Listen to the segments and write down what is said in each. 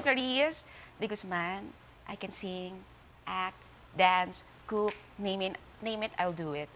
Clarice De Guzman. I can sing, act, dance, cook, name it, I'll do it.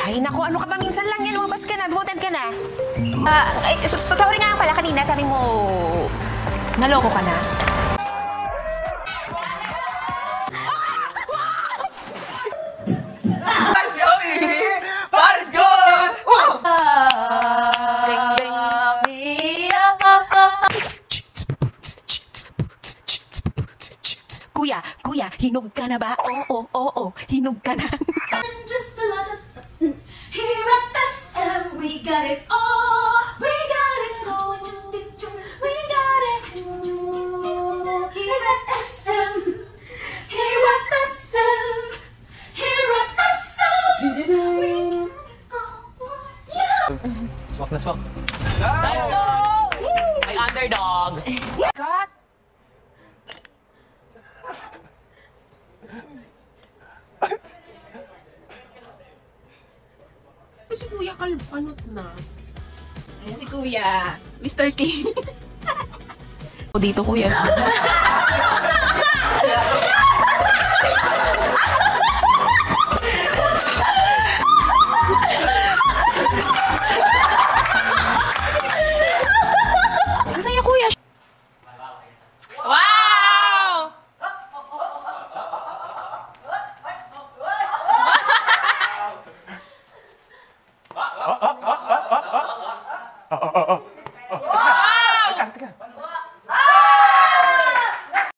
Ay, naku, ano ka ba? Minsan lang yan. Lumabas ka na. Demoted ka na. Sorry nga pala kanina. Sabi mo, naloko ka na? Paris go! Paris go! Kuya, hinog ka na ba? Oo, hinog ka na. Just a lot of here at SM, we got it all. We got it going to picture. We got it here at SM. Here at SM. Here at SM. Swak na swak. Let's go! May underdog. Cut! Si Kuya kalpanot na. Ayan si Kuya. Mr. King. O dito, Kuya. Ang saya, Kuya. Wow!